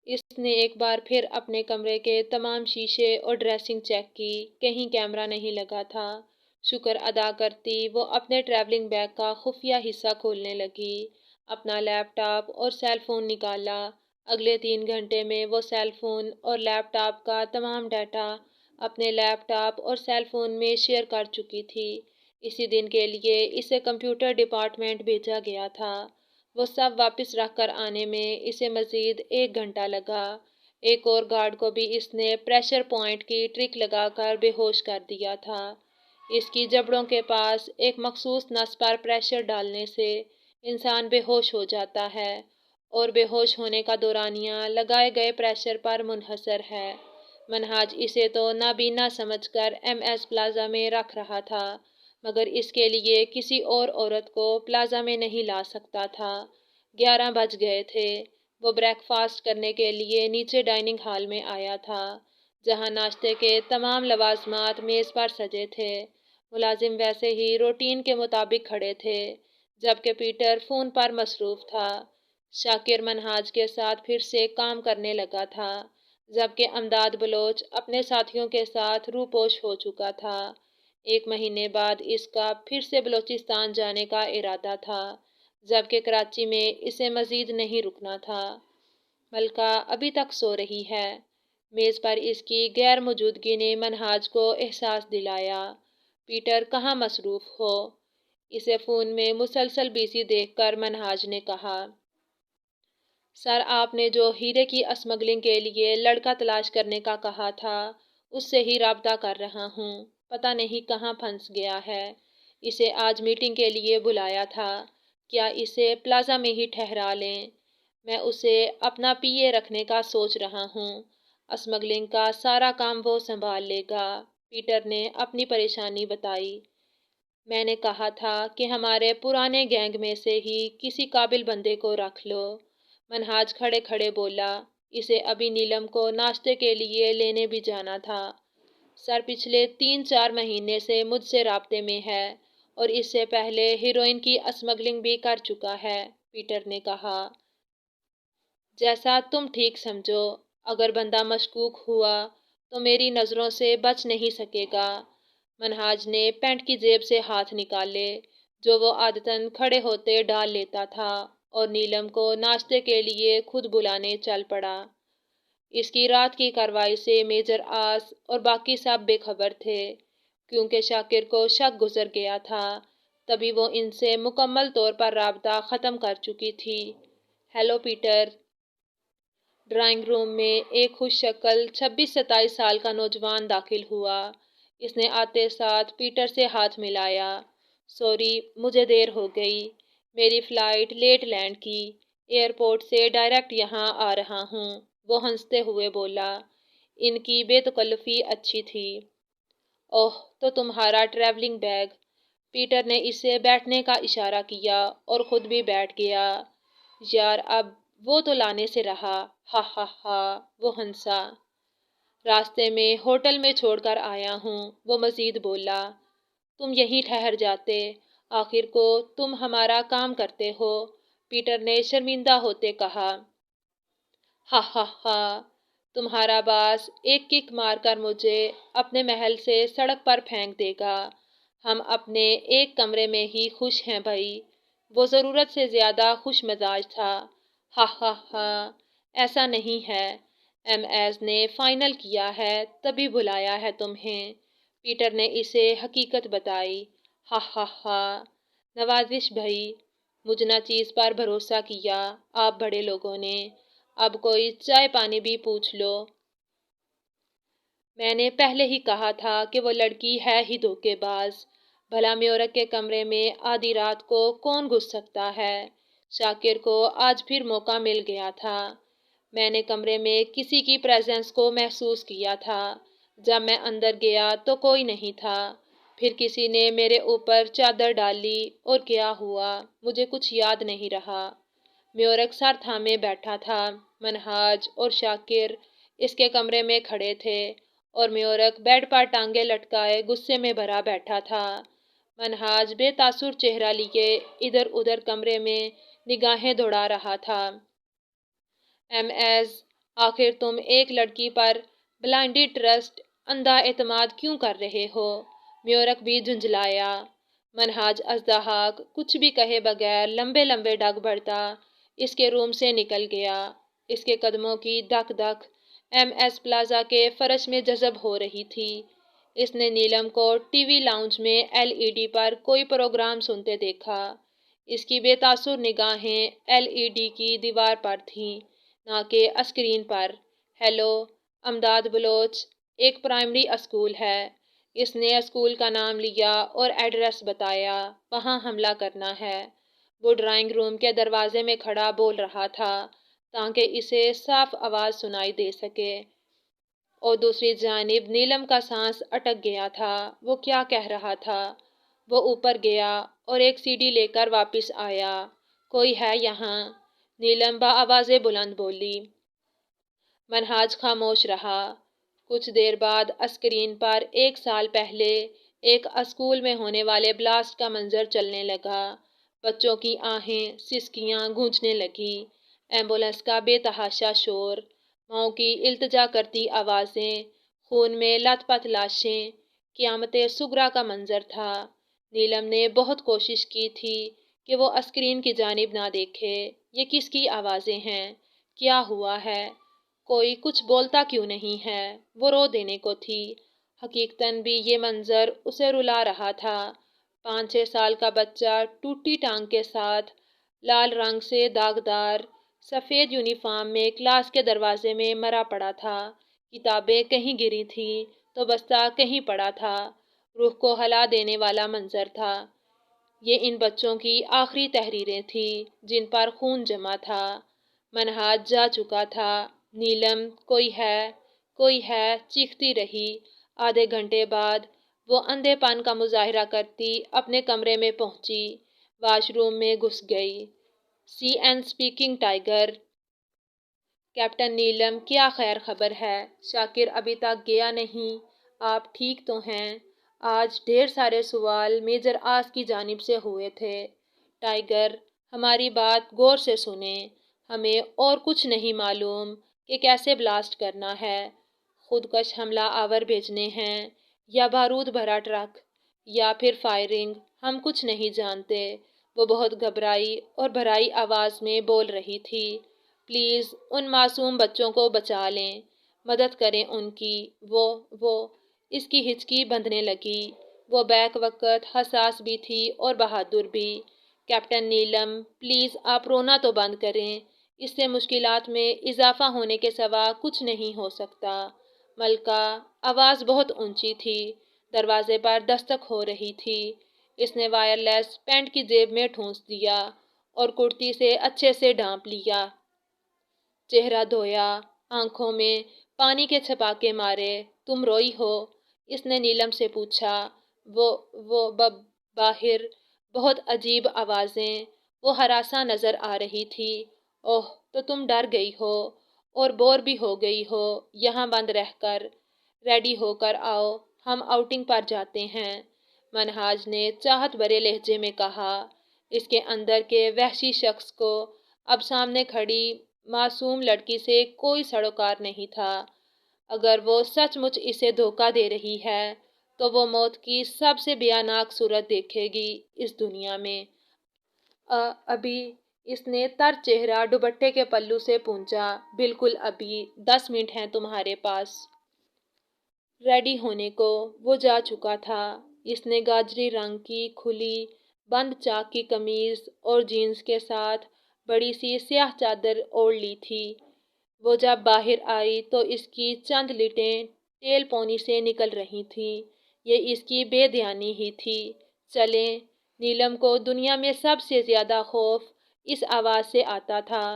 اس نے ایک بار پھر اپنے کمرے کے تمام شیشے اور ڈریسنگ چیک کی، کہیں کیمرہ نہیں لگا تھا۔ شکر ادا کرتی وہ اپنے ٹریولنگ بیگ کا خفیہ حصہ کھولنے لگی، اپنا لیپ ٹاپ اور سیل فون نکالا۔ اگلے 3 گھنٹے میں وہ سیل فون اور لیپ ٹاپ کا تمام ڈیٹا اپنے لیپ ٹاپ اور سیل فون میں شیئر کر چکی تھی۔ اسی دن کے لیے اسے کمپیوٹر ڈپارٹمنٹ بھیجا گیا تھا۔ وہ سب واپس رکھ کر آنے میں اسے مزید 1 گھنٹہ لگا۔ ایک اور گارڈ کو بھی اس نے پریشر پوائنٹ کی ٹرک لگا کر بے ہوش کر دیا تھا۔ اس کی جبڑوں کے پاس ایک مخصوص نس پر پریشر ڈالنے سے انسان بے ہوش ہو جاتا ہے، اور بے ہوش ہونے کا دورانیہ لگائے گئے پریشر پر منحصر ہے۔ منہاج اسے تو نابینا سمجھ کر ایم ایس پلازا میں رکھ رہا تھا، مگر اس کے لیے کسی اور عورت کو پلازا میں نہیں لا سکتا تھا۔ 11 بج گئے تھے۔ وہ بریک فاسٹ کرنے کے لیے نیچے ڈائننگ ہال میں آیا تھا، جہاں ناشتے کے تمام لوازمات میز پر سجے تھے۔ ملازم ویسے ہی روٹین کے مطابق کھڑے تھے، جبکہ پیٹر فون پر مصروف تھا۔ شاکر منہاج کے ساتھ پھر سے کام کرنے لگا تھا، جبکہ امداد بلوچ اپنے ساتھیوں کے ساتھ روپوش ہو چکا تھا۔ 1 مہینے بعد اس کا پھر سے بلوچستان جانے کا ارادہ تھا، جبکہ کراچی میں اسے مزید نہیں رکنا تھا۔ ملکہ ابھی تک سو رہی ہے۔ میز پر اس کی غیر موجودگی نے منہاج کو احساس دلایا، پیٹر کہاں مصروف ہو؟ اسے فون میں مسلسل بزی دیکھ کر منہاج نے کہا، سر آپ نے جو ہیرے کی اسمگلنگ کے لیے لڑکا تلاش کرنے کا کہا تھا، اس سے ہی رابطہ کر رہا ہوں۔ پتہ نہیں کہاں پھنس گیا ہے۔ اسے آج میٹنگ کے لیے بلایا تھا، کیا اسے پلازا میں ہی ٹھہرا لیں؟ میں اسے اپنا پی اے رکھنے کا سوچ رہا ہوں۔ اسمگلنگ کا سارا کام وہ سنبھال لے گا۔ پیٹر نے اپنی پریشانی بتائی۔ میں نے کہا تھا کہ ہمارے پرانے گینگ میں سے ہی کسی قابل بندے کو رکھ لو۔ منہاج کھڑے کھڑے بولا، اسے ابھی نیلم کو ناشتے کے لیے لینے بھی جانا تھا۔ سر پچھلے 3-4 مہینے سے مجھ سے رابطے میں ہے، اور اس سے پہلے ہیروئن کی اسمگلنگ بھی کر چکا ہے، پیٹر نے کہا۔ جیسا تم ٹھیک سمجھو، اگر بندہ مشکوک ہوا تو میری نظروں سے بچ نہیں سکے گا۔ منہاج نے پینٹ کی جیب سے ہاتھ نکالے، جو وہ عادتاً کھڑے ہوتے ڈال لیتا تھا، اور نیلم کو ناشتے کے لیے خود بلانے چل پڑا۔ اس کی رات کی کارروائی سے میجر آس اور باقی سب بے خبر تھے، کیونکہ شاکر کو شک گزر گیا تھا۔ تبھی وہ ان سے مکمل طور پر رابطہ ختم کر چکی تھی۔ Hello Peter. ڈرائنگ روم میں ایک خوش شکل 26-27 سال کا نوجوان داخل ہوا۔ اس نے آتے ساتھ پیٹر سے ہاتھ ملایا۔ سوری، مجھے دیر ہو گئی۔ میری فلائٹ لیٹ لینڈ کی۔ ایئرپورٹ سے ڈائریکٹ یہاں آ رہا ہوں، وہ ہنستے ہوئے بولا۔ ان کی بے تکلفی اچھی تھی۔ اوہ، تو تمہارا ٹریولنگ بیگ۔ پیٹر نے اسے بیٹھنے کا اشارہ کیا اور خود بھی بیٹھ گیا۔ یار اب وہ تو لانے سے رہا، ہا ہا ہا، وہ ہنسا۔ راستے میں ہوٹل میں چھوڑ کر آیا ہوں، وہ مزید بولا۔ تم یہیں ٹھہر جاتے، آخر کو تم ہمارا کام کرتے ہو، پیٹر نے شرمندہ ہوتے کہا۔ ہا ہا ہا، تمہارا باس ایک کک مار کر مجھے اپنے محل سے سڑک پر پھینک دے گا۔ ہم اپنے ایک کمرے میں ہی خوش ہیں بھائی۔ وہ ضرورت سے زیادہ خوش مزاج تھا۔ ہا ہا ہا، ایسا نہیں ہے، ایم ایس نے فائنل کیا ہے تبھی بلایا ہے تمہیں، پیٹر نے اسے حقیقت بتائی۔ ہا ہا ہا، نوازش بھائی، مجھ نہ چیز پر بھروسہ کیا آپ بڑے لوگوں نے، اب کوئی چائے پانی بھی پوچھ لو۔ میں نے پہلے ہی کہا تھا کہ وہ لڑکی ہے ہی دھوکے باز۔ بھلا میورک کے کمرے میں آدھی رات کو کون گھس سکتا ہے؟ شاکر کو آج پھر موقع مل گیا تھا۔ میں نے کمرے میں کسی کی پریزنس کو محسوس کیا تھا۔ جب میں اندر گیا تو کوئی نہیں تھا، پھر کسی نے میرے اوپر چادر ڈال لی اور کیا ہوا مجھے کچھ یاد نہیں رہا۔ میورک سر تھامے بیٹھا تھا۔ منہاج اور شاکر اس کے کمرے میں کھڑے تھے، اور میورک بیڈ پر ٹانگیں لٹکائے غصے میں بھرا بیٹھا تھا۔ منہاج بے تاثر چہرہ لیے ادھر ادھر کمرے میں نگاہیں دوڑا رہا تھا۔ ایم ایس، آخر تم ایک لڑکی پر بلائنڈڈ ٹرسٹ، اندھا اعتماد کیوں کر رہے ہو؟ میورک بھی جھنجھلایا۔ منہاج ازدحاق کچھ بھی کہے بغیر لمبے لمبے ڈگ بڑھتا اس کے روم سے نکل گیا۔ اس کے قدموں کی دھک دھک ایم ایس پلازا کے فرش میں جذب ہو رہی تھی۔ اس نے نیلم کو ٹی وی لاؤنج میں ایل ای ڈی پر کوئی پروگرام سنتے دیکھا۔ اس کی بے تاثر نگاہیں ایل ای ڈی کی دیوار پر تھیں، نہ کہ اسکرین پر۔ ہیلو، امداد بلوچ، ایک پرائمری اسکول ہے۔ اس نے اسکول کا نام لیا اور ایڈریس بتایا۔ وہاں حملہ کرنا ہے۔ وہ ڈرائنگ روم کے دروازے میں کھڑا بول رہا تھا تاکہ اسے صاف آواز سنائی دے سکے، اور دوسری جانب نیلم کا سانس اٹک گیا تھا۔ وہ کیا کہہ رہا تھا؟ وہ اوپر گیا اور ایک سی ڈی لے کر واپس آیا۔ کوئی ہے یہاں؟ نیلم بآواز بلند بولی۔ منہاج خاموش رہا۔ کچھ دیر بعد اسکرین پر 1 سال پہلے ایک اسکول میں ہونے والے بلاسٹ کا منظر چلنے لگا۔ بچوں کی آہیں، سسکیاں گونجنے لگی، ایمبولینس کا بے تحاشا شور، ماؤں کی التجا کرتی آوازیں، خون میں لت پت لاشیں۔ قیامت صغریٰ کا منظر تھا۔ نیلم نے بہت کوشش کی تھی کہ وہ اسکرین کی جانب نہ دیکھے۔ یہ کس کی آوازیں ہیں؟ کیا ہوا ہے؟ کوئی کچھ بولتا کیوں نہیں ہے؟ وہ رو دینے کو تھی۔ حقیقتاً بھی یہ منظر اسے رلا رہا تھا۔ 5-6 سال کا بچہ ٹوٹی ٹانگ کے ساتھ، لال رنگ سے داغدار سفید یونیفارم میں کلاس کے دروازے میں مرا پڑا تھا۔ کتابیں کہیں گری تھیں تو بستہ کہیں پڑا تھا۔ روح کو ہلا دینے والا منظر تھا۔ یہ ان بچوں کی آخری تحریریں تھیں جن پر خون جمع تھا۔ منہاج جا چکا تھا۔ نیلم، کوئی ہے، چیختی رہی۔ آدھے گھنٹے بعد وہ اندھے پن کا مظاہرہ کرتی اپنے کمرے میں پہنچی، واش روم میں گھس گئی۔ سی این اسپیکنگ ٹائیگر۔ کیپٹن نیلم، کیا خیر خبر ہے؟ شاکر ابھی تک گیا نہیں؟ آپ ٹھیک تو ہیں؟ آج ڈھیر سارے سوال میجر آس کی جانب سے ہوئے تھے۔ ٹائیگر، ہماری بات غور سے سنیں۔ ہمیں اور کچھ نہیں معلوم کہ کیسے بلاسٹ کرنا ہے۔ خودکش حملہ آور بھیجنے ہیں یا بارود بھرا ٹرک، یا پھر فائرنگ، ہم کچھ نہیں جانتے۔ وہ بہت گھبرائی اور بھرائی آواز میں بول رہی تھی۔ پلیز ان معصوم بچوں کو بچا لیں، مدد کریں ان کی۔ وہ اس کی ہچکی بندھنے لگی۔ وہ بیک وقت حساس بھی تھی اور بہادر بھی۔ کیپٹن نیلم، پلیز آپ رونا تو بند کریں۔ اس سے مشکلات میں اضافہ ہونے کے سوا کچھ نہیں ہو سکتا۔ ملکہ، آواز بہت اونچی تھی، دروازے پر دستک ہو رہی تھی۔ اس نے وائرلیس پینٹ کی جیب میں ٹھونس دیا اور کرتی سے اچھے سے ڈھانپ لیا۔ چہرہ دھویا، آنکھوں میں پانی کے چھپاکے مارے۔ تم روئی ہو؟ اس نے نیلم سے پوچھا۔ باہر بہت عجیب آوازیں۔ وہ ہراساں نظر آ رہی تھی۔ اوہ، تو تم ڈر گئی ہو اور بور بھی ہو گئی ہو یہاں بند رہ کر۔ ریڈی ہو کر آؤ، ہم آؤٹنگ پر جاتے ہیں، منہاج نے چاہت بھرے لہجے میں کہا۔ اس کے اندر کے وحشی شخص کو اب سامنے کھڑی معصوم لڑکی سے کوئی سروکار نہیں تھا۔ اگر وہ سچ مچ اسے دھوکہ دے رہی ہے تو وہ موت کی سب سے بھیانک صورت دیکھے گی اس دنیا میں۔ ابھی؟ اس نے تر چہرہ دوپٹے کے پلو سے پونچھا۔ بالکل ابھی، 10 منٹ ہیں تمہارے پاس۔ ریڈی ہونے کو وہ جا چکا تھا۔ اس نے گاجری رنگ کی کھلی بند چاک کی قمیض اور جینز کے ساتھ بڑی سی سیاہ چادر اوڑھ لی تھی۔ وہ جب باہر آئی تو اس کی چند لٹیں ٹیل پونی سے نکل رہی تھیں۔ یہ اس کی بے دھیانی ہی تھی۔ چلیں۔ نیلم کو دنیا میں سب سے زیادہ خوف اس آواز سے آتا تھا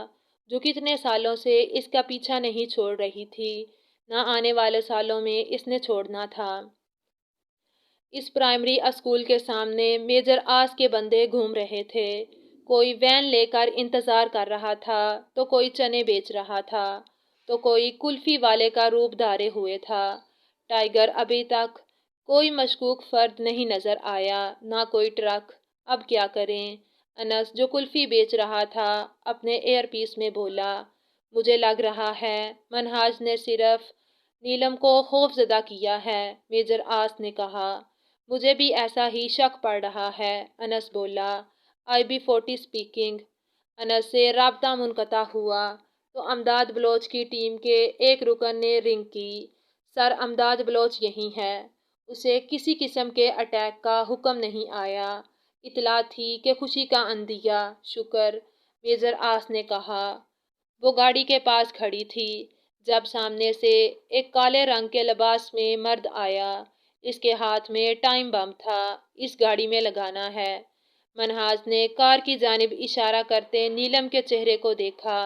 جو کتنے سالوں سے اس کا پیچھا نہیں چھوڑ رہی تھی، نہ آنے والے سالوں میں اس نے چھوڑنا تھا۔ اس پرائمری اسکول کے سامنے میجر آس کے بندے گھوم رہے تھے۔ کوئی وین لے کر انتظار کر رہا تھا تو کوئی چنے بیچ رہا تھا تو کوئی کلفی والے کا روپ دھارے ہوئے تھا۔ ٹائیگر، ابھی تک کوئی مشکوک فرد نہیں نظر آیا، نہ کوئی ٹرک۔ اب کیا کریں؟ انس، جو کلفی بیچ رہا تھا، اپنے ایئر پیس میں بولا۔ مجھے لگ رہا ہے منہاج نے صرف نیلم کو خوف زدہ کیا ہے، میجر آس نے کہا۔ مجھے بھی ایسا ہی شک پڑ رہا ہے، انس بولا۔ IB-40 speaking. انس سے رابطہ منقطع ہوا تو امداد بلوچ کی ٹیم کے ایک رکن نے رنگ کی۔ سر امداد بلوچ یہی ہے۔ اسے کسی قسم کے اٹیک کا حکم نہیں آیا۔ اطلاع تھی کہ خوشی کا عندیہ۔ شکر، میجر آس نے کہا۔ وہ گاڑی کے پاس کھڑی تھی جب سامنے سے ایک کالے رنگ کے لباس میں مرد آیا۔ اس کے ہاتھ میں ٹائم بم تھا۔ اس گاڑی میں لگانا ہے۔ منہاج نے کار کی جانب اشارہ کرتے نیلم کے چہرے کو دیکھا،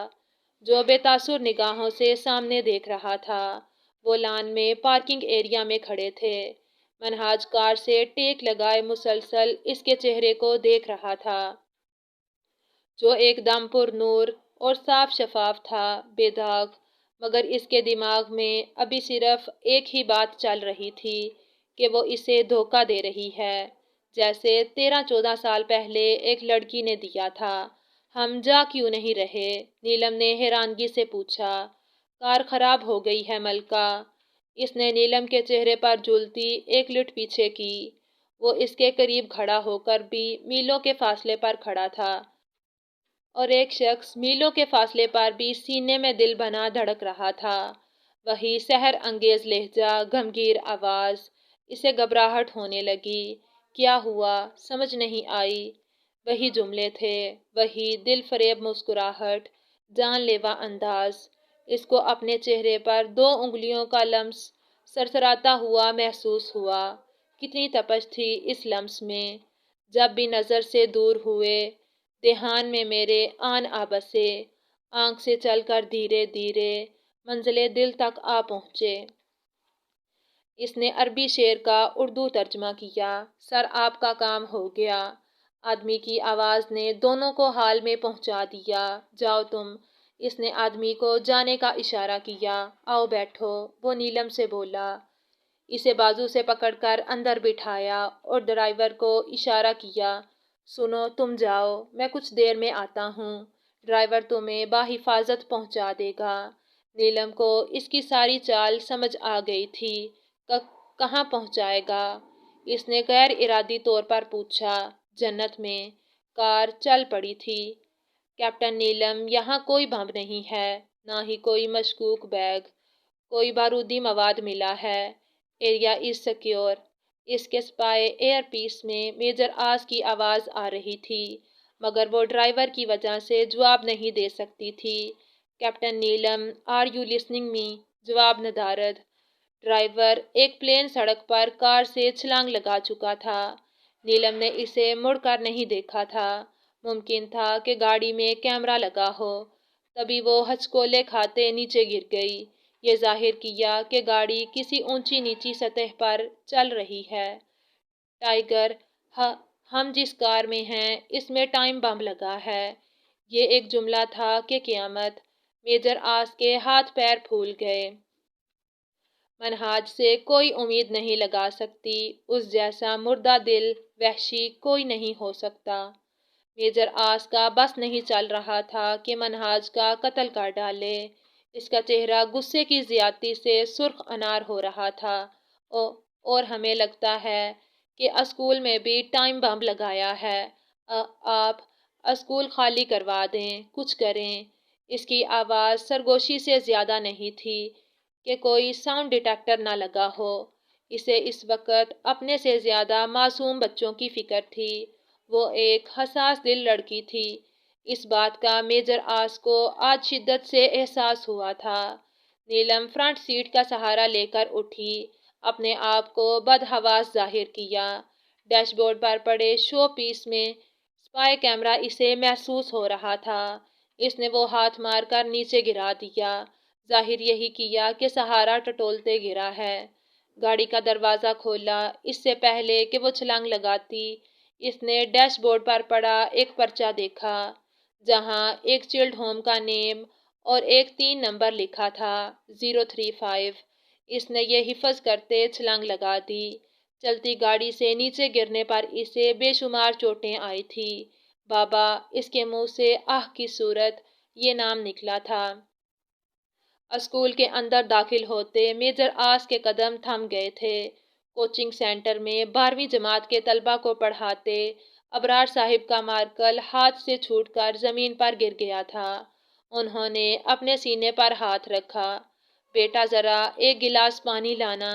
جو بے تاثر نگاہوں سے سامنے دیکھ رہا تھا۔ وہ لان میں پارکنگ ایریا میں کھڑے تھے۔ منہاج کار سے ٹیک لگائے مسلسل اس کے چہرے کو دیکھ رہا تھا، جو ایک دم پر نور اور صاف شفاف تھا، بے داغ۔ مگر اس کے دماغ میں ابھی صرف ایک ہی بات چل رہی تھی کہ وہ اسے دھوکہ دے رہی ہے، جیسے 13-14 سال پہلے ایک لڑکی نے دیا تھا۔ ہم جا کیوں نہیں رہے؟ نیلم نے حیرانگی سے پوچھا۔ کار خراب ہو گئی ہے ملکہ۔ اس نے نیلم کے چہرے پر جھولتی ایک لٹ پیچھے کی۔ وہ اس کے قریب کھڑا ہو کر بھی میلوں کے فاصلے پر کھڑا تھا، اور ایک شخص میلوں کے فاصلے پر بھی سینے میں دل بنا دھڑک رہا تھا۔ وہی سحر انگیز لہجہ، گمگیر آواز۔ اسے گھبراہٹ ہونے لگی۔ کیا ہوا؟ سمجھ نہیں آئی۔ وہی جملے تھے، وہی دل فریب مسکراہٹ، جان لیوا انداز۔ اس کو اپنے چہرے پر 2 انگلیوں کا لمس سرسراتا ہوا محسوس ہوا۔ کتنی تپش تھی اس لمس میں۔ جب بھی نظر سے دور ہوئے، دھیان میں میرے آن آ بسے، آنکھ سے چل کر دھیرے دھیرے منزلِ دل تک آ پہنچے۔ اس نے عربی شعر کا اردو ترجمہ کیا۔ سر آپ کا کام ہو گیا۔ آدمی کی آواز نے دونوں کو حال میں پہنچا دیا۔ جاؤ تم۔ اس نے آدمی کو جانے کا اشارہ کیا۔ آؤ بیٹھو، وہ نیلم سے بولا۔ اسے بازو سے پکڑ کر اندر بٹھایا اور ڈرائیور کو اشارہ کیا۔ سنو، تم جاؤ، میں کچھ دیر میں آتا ہوں۔ ڈرائیور تمہیں بحفاظت پہنچا دے گا۔ نیلم کو اس کی ساری چال سمجھ آ گئی تھی۔ کہاں پہنچائے گا؟ اس نے غیر ارادی طور پر پوچھا۔ جنت میں۔ کار چل پڑی تھی۔ کیپٹن نیلم، یہاں کوئی بم نہیں ہے، نہ ہی کوئی مشکوک بیگ، کوئی بارودی مواد ملا ہے۔ Area is secure. اس کے سپائے ایئر پیس میں میجر آس کی آواز آ رہی تھی، مگر وہ ڈرائیور کی وجہ سے جواب نہیں دے سکتی تھی۔ Captain Neelam, are you listening me? جواب ندارد۔ ڈرائیور ایک پلین سڑک پر کار سے چھلانگ لگا چکا تھا۔ نیلم نے اسے مڑ کر نہیں دیکھا تھا۔ ممکن تھا کہ گاڑی میں کیمرہ لگا ہو۔ تبھی وہ ہچکولے کھاتے نیچے گر گئی۔ یہ ظاہر کیا کہ گاڑی کسی اونچی نیچی سطح پر چل رہی ہے۔ ٹائیگر، ہم جس کار میں ہیں اس میں ٹائم بم لگا ہے۔ یہ ایک جملہ تھا کہ قیامت۔ میجر آس کے ہاتھ پیر پھول گئے۔ منہاج سے کوئی امید نہیں لگا سکتی، اس جیسا مردہ دل وحشی کوئی نہیں ہو سکتا۔ میجر آس کا بس نہیں چل رہا تھا کہ منہاج کا قتل کر ڈالے۔ اس کا چہرہ غصے کی زیادتی سے سرخ انار ہو رہا تھا۔ اور ہمیں لگتا ہے کہ اسکول میں بھی ٹائم بم لگایا ہے۔ آپ اسکول خالی کروا دیں، کچھ کریں۔ اس کی آواز سرگوشی سے زیادہ نہیں تھی کہ کوئی ساؤنڈ ڈیٹیکٹر نہ لگا ہو۔ اسے اس وقت اپنے سے زیادہ معصوم بچوں کی فکر تھی۔ وہ ایک حساس دل لڑکی تھی۔ اس بات کا میجر آس کو آج شدت سے احساس ہوا تھا۔ نیلم فرنٹ سیٹ کا سہارا لے کر اٹھی، اپنے آپ کو بدحواس ظاہر کیا۔ ڈیش بورڈ پر پڑے شو پیس میں سپائی کیمرہ اسے محسوس ہو رہا تھا۔ اس نے وہ ہاتھ مار کر نیچے گرا دیا، ظاہر یہی کیا کہ سہارا ٹٹولتے گرا ہے۔ گاڑی کا دروازہ کھولا۔ اس سے پہلے کہ وہ چھلانگ لگاتی، اس نے ڈیش بورڈ پر پڑا ایک پرچہ دیکھا، جہاں ایک چلڈ ہوم کا نیم اور ایک 3 نمبر لکھا تھا، 035۔ اس نے یہ حفظ کرتے چھلانگ لگا دی۔ چلتی گاڑی سے نیچے گرنے پر اسے بے شمار چوٹیں آئی تھی۔ بابا، اس کے منہ سے آہ کی صورت یہ نام نکلا تھا۔ اسکول کے اندر داخل ہوتے میجر آس کے قدم تھم گئے تھے۔ کوچنگ سینٹر میں 12ویں جماعت کے طلبہ کو پڑھاتے ابرار صاحب کا مارکل ہاتھ سے چھوٹ کر زمین پر گر گیا تھا۔ انہوں نے اپنے سینے پر ہاتھ رکھا۔ بیٹا ذرا ایک گلاس پانی لانا،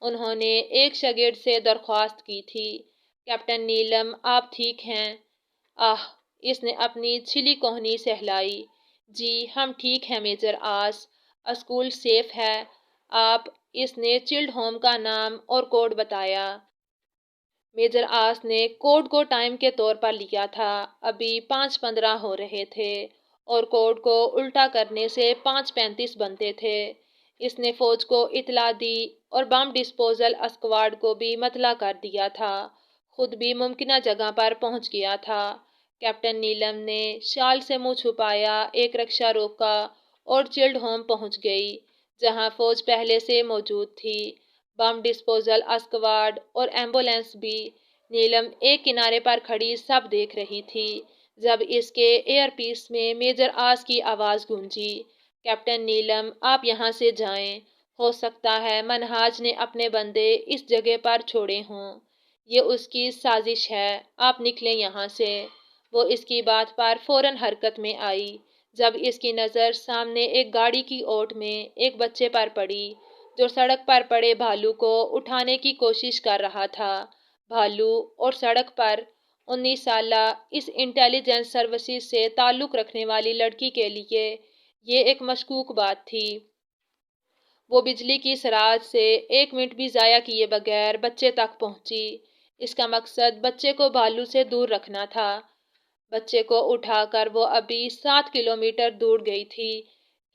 انہوں نے ایک شاگرد سے درخواست کی تھی۔ کیپٹن نیلم آپ ٹھیک ہیں؟ آہ، اس نے اپنی چھلی کوہنی سہلائی۔ جی ہم ٹھیک ہیں میجر آس، اسکول سیف ہے۔ آپ، اس نے چلڈ ہوم کا نام اور کوڈ بتایا۔ میجر آس نے کوڈ کو ٹائم کے طور پر لیا تھا، ابھی 5:15 ہو رہے تھے اور کوڈ کو الٹا کرنے سے 5:35 بنتے تھے۔ اس نے فوج کو اطلاع دی اور بم ڈسپوزل اسکواڈ کو بھی مطلع کر دیا تھا۔ خود بھی ممکنہ جگہ پر پہنچ گیا تھا۔ کیپٹن نیلم نے شال سے منہ چھپایا، ایک رکشہ روکا اور چلڈ ہوم پہنچ گئی، جہاں فوج پہلے سے موجود تھی۔ بم ڈسپوزل اسکواڈ اور ایمبولینس بھی۔ نیلم ایک کنارے پر کھڑی سب دیکھ رہی تھی جب اس کے ایئر پیس میں میجر آس کی آواز گونجی، کیپٹن نیلم آپ یہاں سے جائیں، ہو سکتا ہے منہاج نے اپنے بندے اس جگہ پر چھوڑے ہوں، یہ اس کی سازش ہے، آپ نکلیں یہاں سے۔ وہ اس کی بات پر فوراً حرکت میں آئی جب اس کی نظر سامنے ایک گاڑی کی اوٹ میں ایک بچے پر پڑی جو سڑک پر پڑے بھالو کو اٹھانے کی کوشش کر رہا تھا۔ بھالو اور سڑک پر 19 سالہ اس انٹیلیجنس سروسز سے تعلق رکھنے والی لڑکی کے لیے یہ ایک مشکوک بات تھی۔ وہ بجلی کی سرعت سے 1 منٹ بھی ضائع کیے بغیر بچے تک پہنچی۔ اس کا مقصد بچے کو بھالو سے دور رکھنا تھا۔ بچے کو اٹھا کر وہ ابھی 7 کلومیٹر دور گئی تھی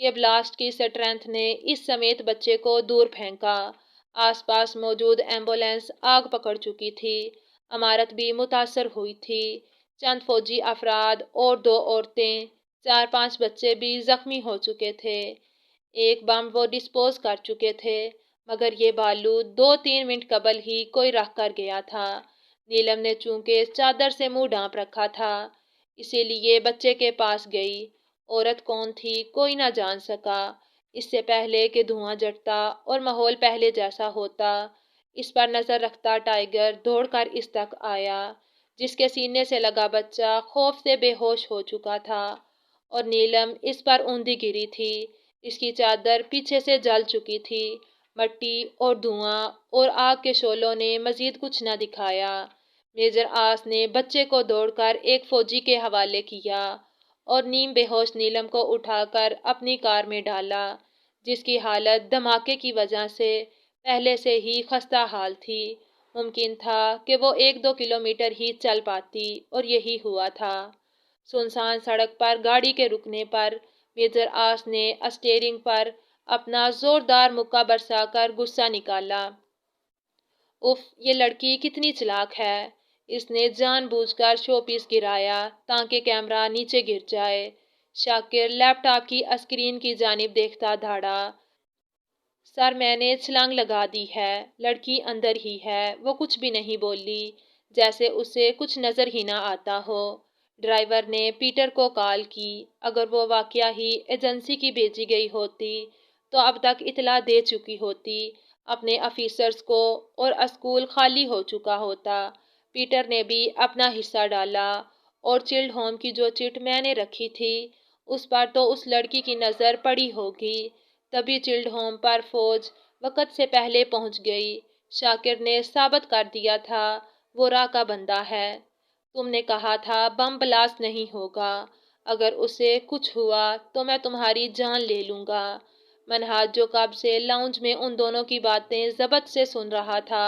کہ بلاسٹ کی اسٹرینتھ نے اس سمیت بچے کو دور پھینکا۔ آس پاس موجود ایمبولینس آگ پکڑ چکی تھی، عمارت بھی متاثر ہوئی تھی۔ چند فوجی افراد اور 2 عورتیں، 4-5 بچے بھی زخمی ہو چکے تھے۔ ایک بم وہ ڈسپوز کر چکے تھے، مگر یہ بھالو 2-3 منٹ قبل ہی کوئی رکھ کر گیا تھا۔ نیلم نے چونکہ چادر سے منہ ڈھانپ رکھا تھا، اسی لیے بچے کے پاس گئی۔ عورت کون تھی کوئی نہ جان سکا۔ اس سے پہلے کہ دھواں جھڑتا اور ماحول پہلے جیسا ہوتا، اس پر نظر رکھتا ٹائیگر دوڑ کر اس تک آیا، جس کے سینے سے لگا بچہ خوف سے بے ہوش ہو چکا تھا اور نیلم اس پر اوندھی گری تھی۔ اس کی چادر پیچھے سے جل چکی تھی۔ مٹی اور دھواں اور آگ کے شعلوں نے مزید کچھ نہ دکھایا۔ میجر آس نے بچے کو دوڑ کر ایک فوجی کے حوالے کیا اور نیم بے ہوش نیلم کو اٹھا کر اپنی کار میں ڈالا، جس کی حالت دھماکے کی وجہ سے پہلے سے ہی خستہ حال تھی۔ ممکن تھا کہ وہ 1-2 کلومیٹر ہی چل پاتی اور یہی ہوا تھا۔ سنسان سڑک پر گاڑی کے رکنے پر میجر آس نے اسٹیئرنگ پر اپنا زوردار مکہ برسا کر غصہ نکالا۔ اف، یہ لڑکی کتنی چلاک ہے! اس نے جان بوجھ کر شو پیس گرایا تاکہ کیمرہ نیچے گر جائے۔ شاکر لیپ ٹاپ کی اسکرین کی جانب دیکھتا دھاڑا۔ سر میں نے چھلانگ لگا دی ہے، لڑکی اندر ہی ہے، وہ کچھ بھی نہیں بولی، جیسے اسے کچھ نظر ہی نہ آتا ہو۔ ڈرائیور نے پیٹر کو کال کی۔ اگر وہ واقعہ ہی ایجنسی کی بھیجی گئی ہوتی تو اب تک اطلاع دے چکی ہوتی اپنے آفیسرز کو اور اسکول خالی ہو چکا ہوتا۔ پیٹر نے بھی اپنا حصہ ڈالا اور چلڈ ہوم کی جو چٹ میں نے رکھی تھی اس پر تو اس لڑکی کی نظر پڑی ہوگی، تبھی چلڈ ہوم پر فوج وقت سے پہلے پہنچ گئی۔ شاکر نے ثابت کر دیا تھا وہ راہ کا بندہ ہے۔ تم نے کہا تھا بم بلاسٹ نہیں ہوگا، اگر اسے کچھ ہوا تو میں تمہاری جان لے لوں گا۔ منہاج جو کب سے لاؤنج میں ان دونوں کی باتیں ضبط سے سن رہا تھا،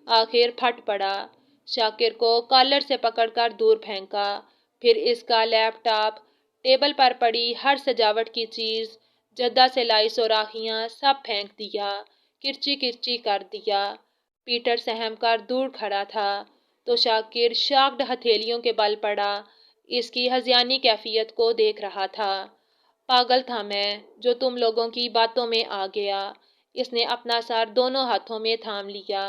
آخر پھٹ پڑا۔ شاکر کو کالر سے پکڑ کر دور پھینکا، پھر اس کا لیپ ٹاپ، ٹیبل پر پڑی ہر سجاوٹ کی چیز، جدہ سے لائی سوراخیاں سب پھینک دیا، کرچی کرچی کر دیا۔ پیٹر سہم کر دور کھڑا تھا تو شاکر شاکڈ ہتھیلیوں کے بل پڑا اس کی ہذیانی کیفیت کو دیکھ رہا تھا۔ پاگل تھا میں جو تم لوگوں کی باتوں میں آ گیا۔ اس نے اپنا سر دونوں ہاتھوں میں تھام لیا۔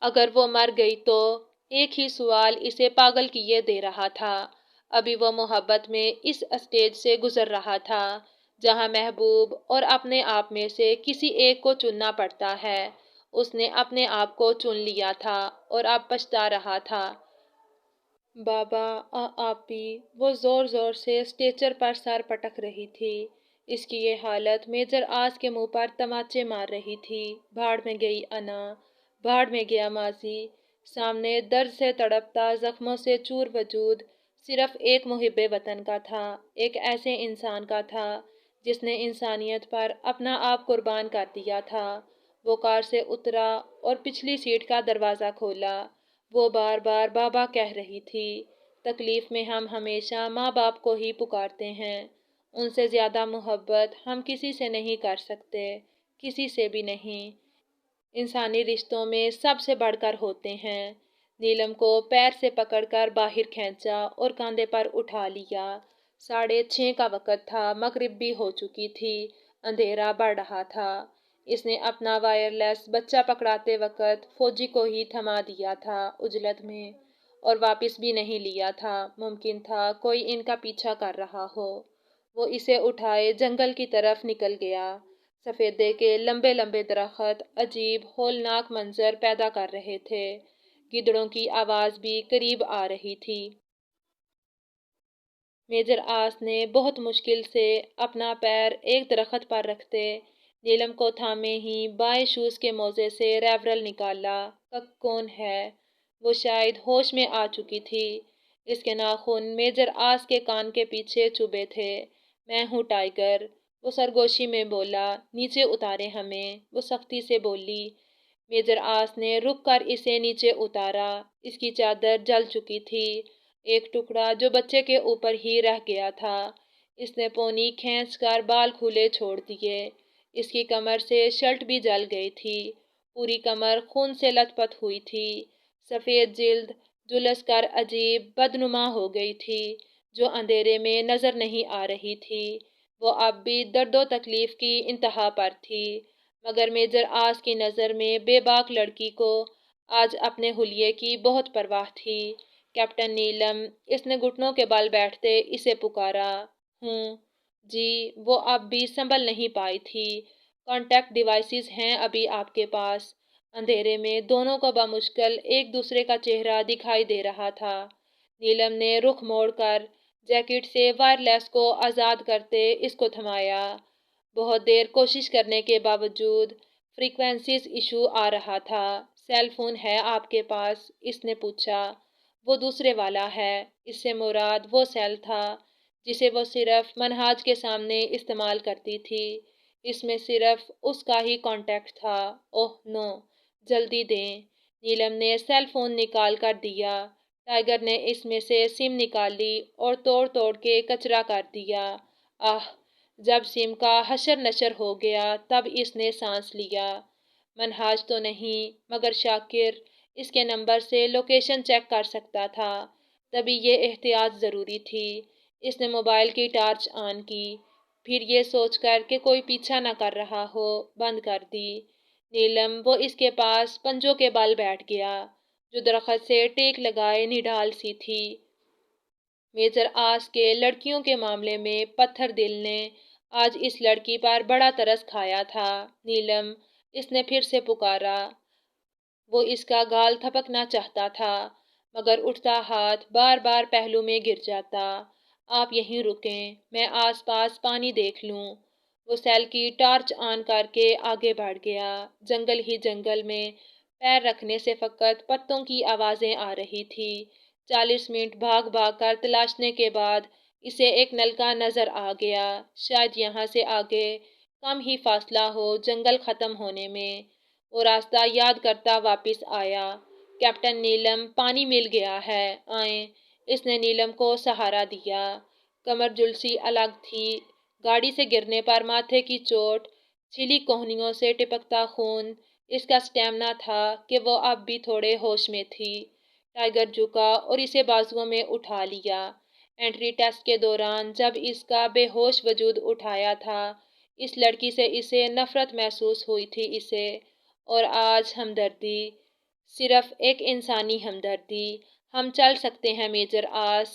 اگر وہ مر گئی تو؟ ایک ہی سوال اسے پاگل کیے دے رہا تھا۔ ابھی وہ محبت میں اس اسٹیج سے گزر رہا تھا جہاں محبوب اور اپنے آپ میں سے کسی ایک کو چننا پڑتا ہے، اس نے اپنے آپ کو چن لیا تھا اور اب پچھتا رہا تھا۔ بابا آپی، وہ زور زور سے اسٹریچر پر سر پٹک رہی تھی۔ اس کی یہ حالت میجر آس کے منہ پر تماچے مار رہی تھی۔ بھاڑ میں گئی انا، بھاڑ میں گیا ماضی، سامنے درد سے تڑپتا زخموں سے چور وجود صرف ایک محب وطن کا تھا، ایک ایسے انسان کا تھا جس نے انسانیت پر اپنا آپ قربان کر دیا تھا۔ وہ کار سے اترا اور پچھلی سیٹ کا دروازہ کھولا۔ وہ بار بار بابا کہہ رہی تھی، تکلیف میں ہم ہمیشہ ماں باپ کو ہی پکارتے ہیں، ان سے زیادہ محبت ہم کسی سے نہیں کر سکتے، کسی سے بھی نہیں، انسانی رشتوں میں سب سے بڑھ کر ہوتے ہیں۔ نیلم کو پیر سے پکڑ کر باہر کھینچا اور کاندھے پر اٹھا لیا۔ 6:30 کا وقت تھا، مغرب بھی ہو چکی تھی، اندھیرا بڑھ رہا تھا۔ اس نے اپنا وائرلیس بچہ پکڑاتے وقت فوجی کو ہی تھما دیا تھا عجلت میں، اور واپس بھی نہیں لیا تھا۔ ممکن تھا کوئی ان کا پیچھا کر رہا ہو۔ وہ اسے اٹھائے جنگل کی طرف نکل گیا۔ سفیدے کے لمبے لمبے درخت عجیب ہولناک منظر پیدا کر رہے تھے۔ گدڑوں کی آواز بھی قریب آ رہی تھی۔ میجر آس نے بہت مشکل سے اپنا پیر ایک درخت پر رکھتے نیلم کو تھامے ہی بائیں شوز کے موزے سے ریورل نکالا۔ کون ہے؟ وہ شاید ہوش میں آ چکی تھی۔ اس کے ناخن میجر آس کے کان کے پیچھے چبھے تھے۔ میں ہوں ٹائیگر، وہ سرگوشی میں بولا۔ نیچے اتارے ہمیں، وہ سختی سے بولی۔ میجر آس نے رک کر اسے نیچے اتارا۔ اس کی چادر جل چکی تھی، ایک ٹکڑا جو بچے کے اوپر ہی رہ گیا تھا۔ اس نے پونی کھینچ کر بال کھلے چھوڑ دیے۔ اس کی کمر سے شرٹ بھی جل گئی تھی، پوری کمر خون سے لت پت ہوئی تھی۔ سفید جلد جھلس کر عجیب بدنما ہو گئی تھی، جو اندھیرے میں نظر نہیں آ رہی تھی۔ وہ اب بھی درد و تکلیف کی انتہا پر تھی، مگر میجر آس کی نظر میں بے باک لڑکی کو آج اپنے حلیے کی بہت پرواہ تھی۔ کیپٹن نیلم، اس نے گھٹنوں کے بل بیٹھتے اسے پکارا۔ ہوں جی، وہ اب بھی سنبھل نہیں پائی تھی۔ کانٹیکٹ ڈیوائسز ہیں ابھی آپ کے پاس؟ اندھیرے میں دونوں کو بمشکل ایک دوسرے کا چہرہ دکھائی دے رہا تھا۔ نیلم نے رخ موڑ کر جیکٹ سے وائرلیس کو آزاد کرتے اس کو تھمایا۔ بہت دیر کوشش کرنے کے باوجود فریکوینسیز ایشو آ رہا تھا۔ سیل فون ہے آپ کے پاس؟ اس نے پوچھا۔ وہ دوسرے والا ہے، اس سے مراد وہ سیل تھا جسے وہ صرف منہاج کے سامنے استعمال کرتی تھی۔ اس میں صرف اس کا ہی کانٹیکٹ تھا۔ اوہ نو، جلدی دیں۔ نیلم نے سیل فون نکال کر دیا۔ ٹائیگر نے اس میں سے سم نکال لی اور توڑ توڑ کے کچرا کر دیا۔ آہ، جب سم کا حشر نشر ہو گیا تب اس نے سانس لیا۔ منہاج تو نہیں، مگر شاکر اس کے نمبر سے لوکیشن چیک کر سکتا تھا، تبھی یہ احتیاط ضروری تھی۔ اس نے موبائل کی ٹارچ آن کی، پھر یہ سوچ کر کہ کوئی پیچھا نہ کر رہا ہو بند کر دی۔ نیلم، وہ اس کے پاس پنجوں کے بل بیٹھ گیا، جو درخت سے ٹیک لگائے نڈال سی تھی۔ میجر آس کے لڑکیوں کے معاملے میں پتھر دل نے آج اس لڑکی پر بڑا ترس کھایا تھا۔ نیلم، اس نے پھر سے پکارا۔ وہ اس کا گال تھپکنا چاہتا تھا، مگر اٹھتا ہاتھ بار بار پہلو میں گر جاتا۔ آپ یہیں رکیں، میں آس پاس پانی دیکھ لوں۔ وہ سیل کی ٹارچ آن کر کے آگے بڑھ گیا۔ جنگل ہی جنگل میں پیر رکھنے سے فقط پتوں کی آوازیں آ رہی تھی۔ 40 منٹ بھاگ بھاگ کر تلاشنے کے بعد اسے ایک نلکا نظر آ گیا۔ شاید یہاں سے آگے کم ہی فاصلہ ہو جنگل ختم ہونے میں۔ وہ راستہ یاد کرتا واپس آیا۔ کیپٹن نیلم، پانی مل گیا ہے، آئیں۔ اس نے نیلم کو سہارا دیا۔ کمر جلسی الگ تھی، گاڑی سے گرنے پر ماتھے کی چوٹ، چھلی کوہنیوں سے ٹپکتا خون، اس کا سٹیمنا تھا کہ وہ اب بھی تھوڑے ہوش میں تھی۔ ٹائیگر جھکا اور اسے بازوؤں میں اٹھا لیا۔ انٹری ٹیسٹ کے دوران جب اس کا بے ہوش وجود اٹھایا تھا، اس لڑکی سے اسے نفرت محسوس ہوئی تھی اسے، اور آج ہمدردی، صرف ایک انسانی ہمدردی۔ ہم چل سکتے ہیں میجر آس۔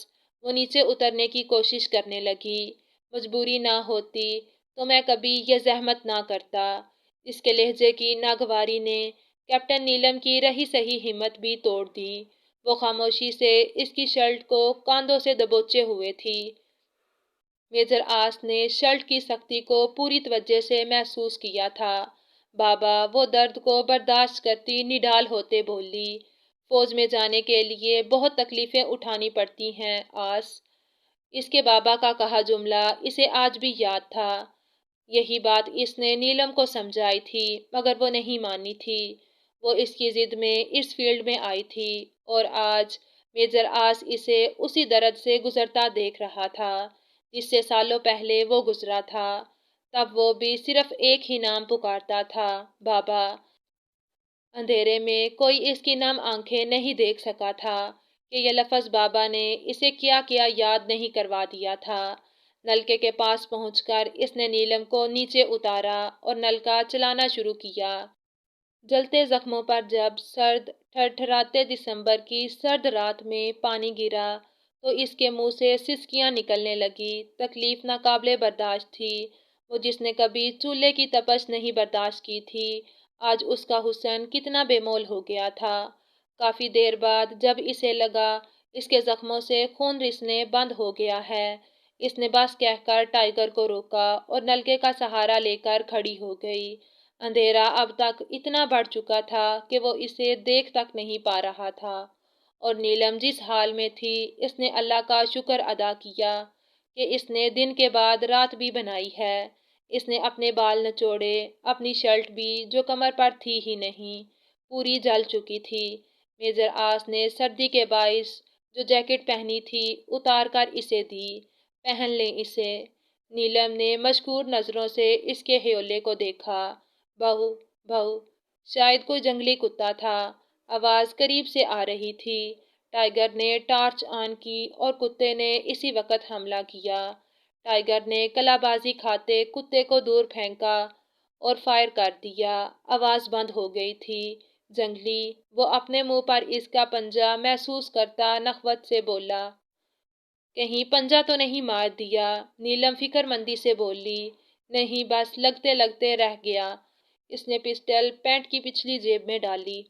وہ نیچے اترنے کی کوشش کرنے لگی۔ مجبوری نہ ہوتی تو میں کبھی یہ زحمت نہ کرتا۔ اس کے لہجے کی ناگواری نے کیپٹن نیلم کی رہی سہی ہمت بھی توڑ دی۔ وہ خاموشی سے اس کی شرٹ کو کاندھوں سے دبوچے ہوئے تھی۔ میجر آس نے شرٹ کی سختی کو پوری توجہ سے محسوس کیا تھا۔ بابا، وہ درد کو برداشت کرتی نڈال ہوتے بولی، فوج میں جانے کے لیے بہت تکلیفیں اٹھانی پڑتی ہیں آس۔ اس کے بابا کا کہا جملہ اسے آج بھی یاد تھا۔ یہی بات اس نے نیلم کو سمجھائی تھی، مگر وہ نہیں مانی تھی۔ وہ اس کی ضد میں اس فیلڈ میں آئی تھی، اور آج میجر آس اسے اسی درد سے گزرتا دیکھ رہا تھا جس سے سالوں پہلے وہ گزرا تھا۔ تب وہ بھی صرف ایک ہی نام پکارتا تھا، بابا۔ اندھیرے میں کوئی اس کی نم آنکھیں نہیں دیکھ سکا تھا کہ یہ لفظ بابا نے اسے کیا کیا یاد نہیں کروا دیا تھا۔ نلکے کے پاس پہنچ کر اس نے نیلم کو نیچے اتارا اور نلکا چلانا شروع کیا۔ جلتے زخموں پر جب سرد ٹھٹھراتے دسمبر کی سرد رات میں پانی گرا تو اس کے منہ سے سسکیاں نکلنے لگی۔ تکلیف ناقابل برداشت تھی۔ وہ جس نے کبھی چولہے کی تپش نہیں برداشت کی تھی، آج اس کا حسن کتنا بے مول ہو گیا تھا۔ کافی دیر بعد جب اسے لگا اس کے زخموں سے خون رسنے بند ہو گیا ہے، اس نے بس کہہ کر ٹائیگر کو روکا اور نلکے کا سہارا لے کر کھڑی ہو گئی۔ اندھیرا اب تک اتنا بڑھ چکا تھا کہ وہ اسے دیکھ تک نہیں پا رہا تھا، اور نیلم جس حال میں تھی اس نے اللہ کا شکر ادا کیا کہ اس نے دن کے بعد رات بھی بنائی ہے۔ اس نے اپنے بال نچوڑے، اپنی شرٹ بھی جو کمر پر تھی ہی نہیں، پوری جل چکی تھی۔ میجر آس نے سردی کے باعث جو جیکٹ پہنی تھی اتار کر اسے دی، پہن لیں اسے۔ نیلم نے مشکور نظروں سے اس کے ہیولے کو دیکھا۔ بہو، بہو، شاید کوئی جنگلی کتا تھا۔ آواز قریب سے آ رہی تھی۔ ٹائیگر نے ٹارچ آن کی اور کتے نے اسی وقت حملہ کیا۔ ٹائیگر نے کلا بازی کھاتے کتے کو دور پھینکا اور فائر کر دیا۔ آواز بند ہو گئی تھی۔ جنگلی، وہ اپنے منہ پر اس کا پنجہ محسوس کرتا نخوت سے بولا۔ کہیں پنجہ تو نہیں مار دیا؟ نیلم فکر مندی سے بولی۔ نہیں، بس لگتے لگتے رہ گیا۔ اس نے پسٹل پینٹ کی پچھلی جیب میں ڈالی۔